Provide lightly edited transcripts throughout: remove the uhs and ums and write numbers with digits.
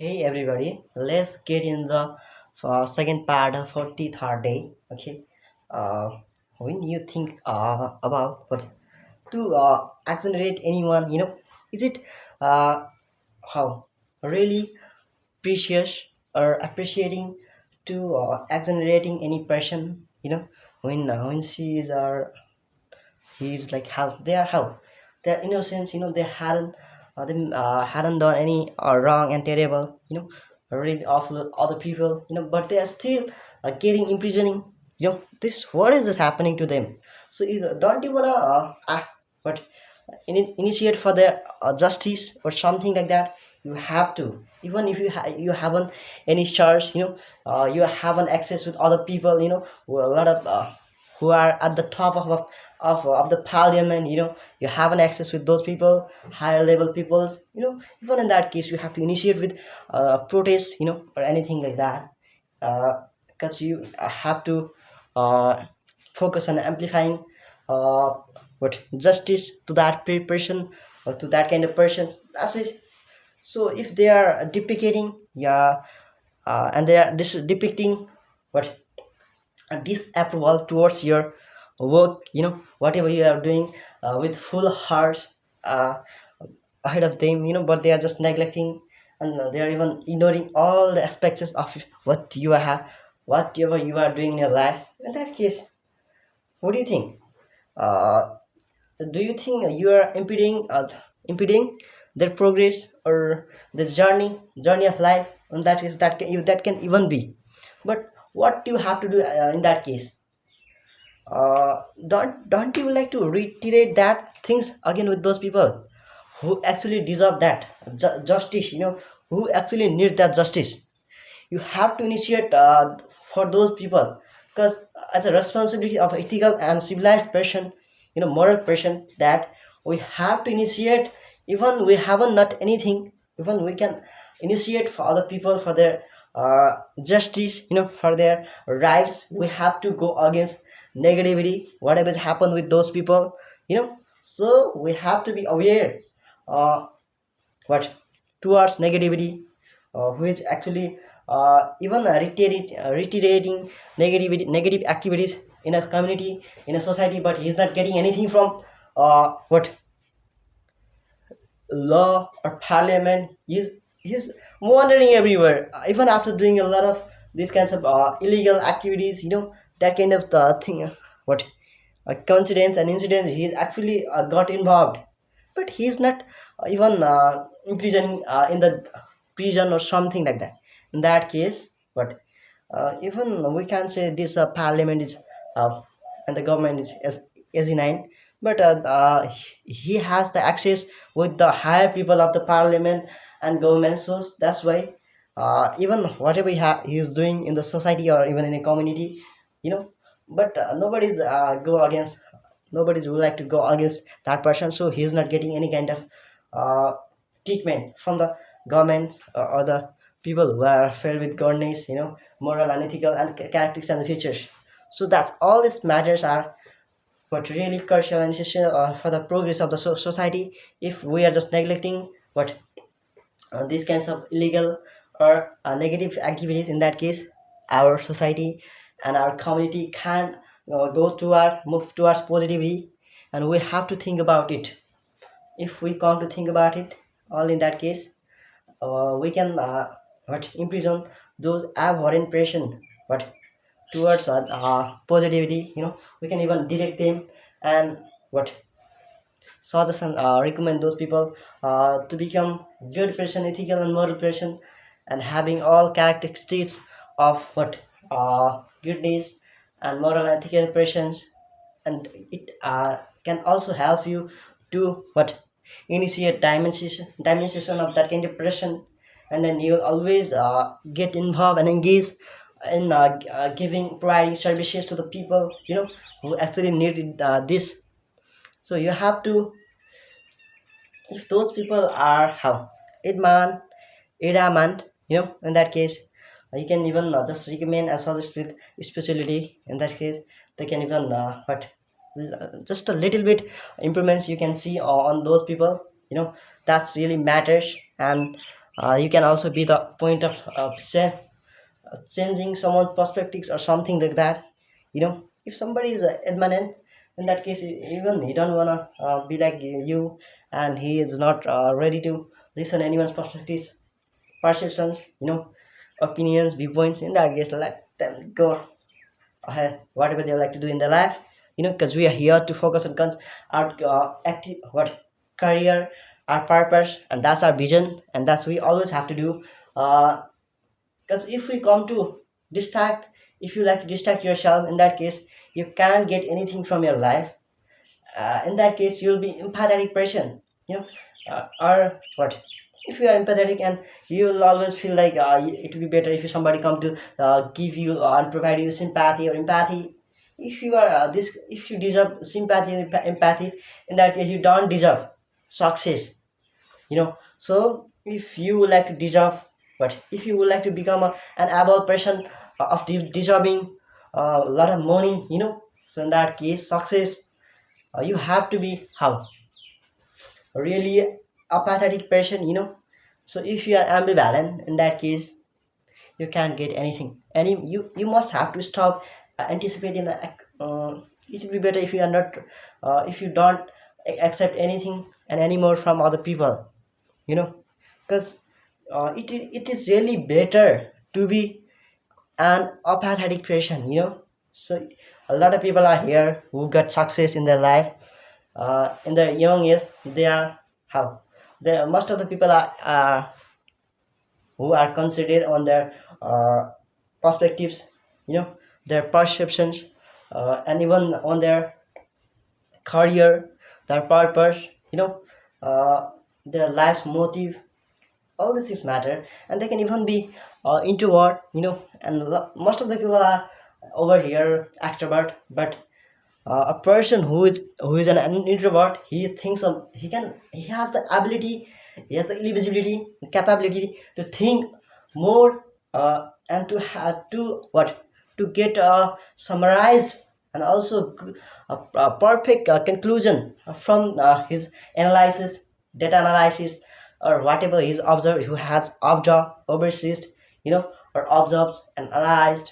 Hey everybody, let's get in the second part of 43rd day. Okay, uh, when you think about what to accelerate anyone, is it uh, how really precious or appreciating to accelerating any person? When she is he's like how they are how they're innocent, they hadn't done any wrong and terrible, really awful other people, but they are still getting imprisoning. This what is this happening to them? So don't you wanna act but initiate for their justice or something like that? You have to, even if you haven't any charge, you haven't access with other people, who a lot of who are at the top of the parliament, you have an access with those people, higher level people, even in that case you have to initiate with protest, or anything like that, because you have to uh, focus on amplifying uh, what justice to that person or to that kind of person. That's it. So if they are depicting, yeah, and they are depicting what disapproval towards your work, whatever you are doing with full heart uh, ahead of them, but they are just neglecting, and they are even ignoring all the aspects of what you are whatever you are doing in your life. In that case, what do you think? uh, do you think you are impeding their progress or the journey of life? And that is that can even be, but what do you have to do in that case? Don't you like to reiterate that things again with those people who actually deserve that justice, who actually need that justice? You have to initiate for those people, because as a responsibility of ethical and civilized person, moral person, that we have to initiate. Even we haven't not anything, even we can initiate for other people for their justice, for their rights. We have to go against negativity whatever's happened with those people, so we have to be aware what towards negativity, which actually even reiterating negative activities in a community, in a society, but he's not getting anything from what law or parliament. He's wandering everywhere, even after doing a lot of these kinds of illegal activities, that kind of thing, what coincidence and incidents he's actually got involved, but he's not even imprisoning in the prison or something like that. In that case, but even we can say this parliament is and the government is asinine, but he has the access with the higher people of the parliament and government, so that's why even whatever he is doing in the society or even in a community, but nobody's go against, nobody's would like to go against that person, so he's not getting any kind of uh, treatment from the government or the people who are filled with goodness, moral and ethical and characteristics and features. So that's all these matters are what really crucial and essential for the progress of the society. If we are just neglecting what these kinds of illegal or negative activities, in that case our society and our community can go toward move towards positivity, and we have to think about it. If we come to think about it, all in that case we can what imprison those abhorrent impression but towards positivity, we can even direct them, and what suggest and recommend those people to become good person, ethical and moral person, and having all characteristics of what goodness and moral and ethical persons. And it can also help you to what initiate dimension of that kind of person, and then you'll always get involved and engage in giving providing services to the people, who actually need this. So you have to, if those people are how idman idamant, in that case you can even just recommend and suggest with specialty. In that case they can even but just a little bit improvements you can see on those people, that's really matters. And You can also be the point of changing someone's perspectives or something like that. If somebody is adamant, in that case, even he don't wanna be like you, and he is not ready to listen anyone's perspectives, perceptions, opinions, viewpoints. In that case, let them go ahead, whatever they like to do in their life. Because we are here to focus on our active what career, our purpose, and that's our vision, and that's we always have to do. Because if we come to distract, if you like to distract yourself, in that case, you can't get anything from your life. In that case, you'll be empathetic person, or what, if you are empathetic, and you will always feel like it would be better if somebody come to give you and provide you sympathy or empathy. If you are this, if you deserve sympathy and empathy, in that case you don't deserve success. So if you would like to deserve, but if you would like to become an able person of deserving a lot of money, so in that case success, you have to be how really apathetic person. So if you are ambivalent, in that case you can't get anything. You must have to stop anticipating the it would be better if you are not if you don't accept anything and anymore from other people. Because it is really better to be an apathetic person. So a lot of people are here who got success in their life in their young age. They are how the most of the people who are considered on their perspectives, their perceptions, and even on their career, their purpose, uh, their life's motive. All these things matter, and they can even be introvert, and most of the people are over here extrovert. But a person who is an introvert, he thinks of he has the ability, he has the eligibility, capability to think more, and to have to what to get summarized, and also a perfect conclusion from his analysis, data analysis, or whatever he's observed, who has observed, overseas, or observed and analyzed,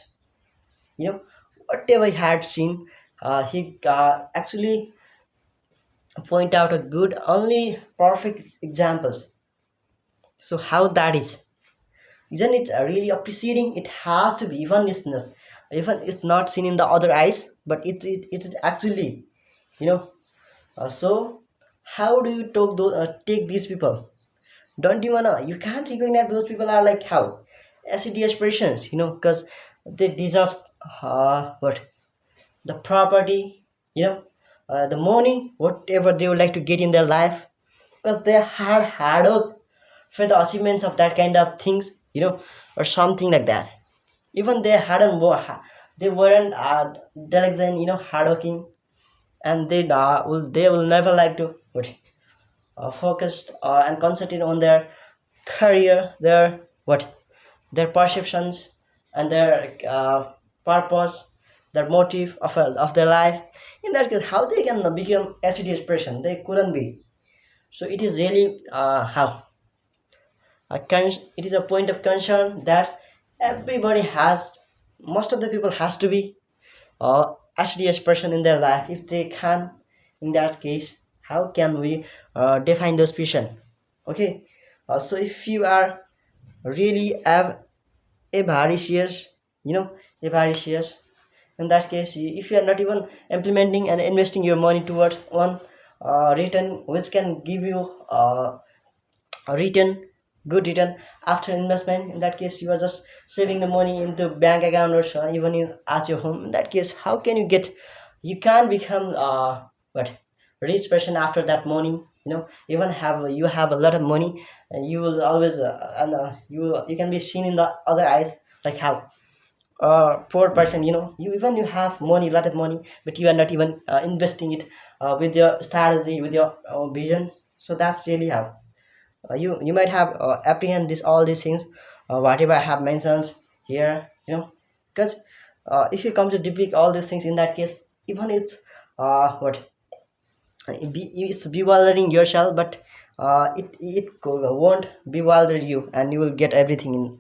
whatever he had seen. He actually point out a good only perfect examples. So how that is, isn't it really appreciating? It has to be, even it's not seen in the other eyes, but it's actually, you know so how do you take these people? Don't you wanna, you can't recognize those people are like how acidious persons, because they deserve what, the property, the money, whatever they would like to get in their life, because they had hard work for the achievements of that kind of things, or something like that. Even they hadn't they weren't diligent, hardworking, and they will never like to what, focused and concentrate on their career, their what, their perceptions, and their purpose, their motive of their life. In that case, how they can become acidious person? They couldn't be. So it is really how it is a point of concern that everybody has, most of the people has to be acidious person in their life if they can. In that case, how can we define those person? Okay, so if you are really avaricious, you know avaricious, in that case, if you are not even implementing and investing your money towards one return which can give you a return, good return after investment, in that case you are just saving the money into bank account, or so, even at your home. In that case, how can you get, you can't become what, rich person after that money. Even have you have a lot of money, and you will always and you can be seen in the other eyes like how poor person. You have money, lot of money, but you are not even investing it with your strategy, with your vision. So that's really how you might have apprehend this all these things, whatever I have mentioned here. Because if you come to depict all these things, in that case, even it's what, it's bewildering yourself, but it won't bewilder you, and you will get everything in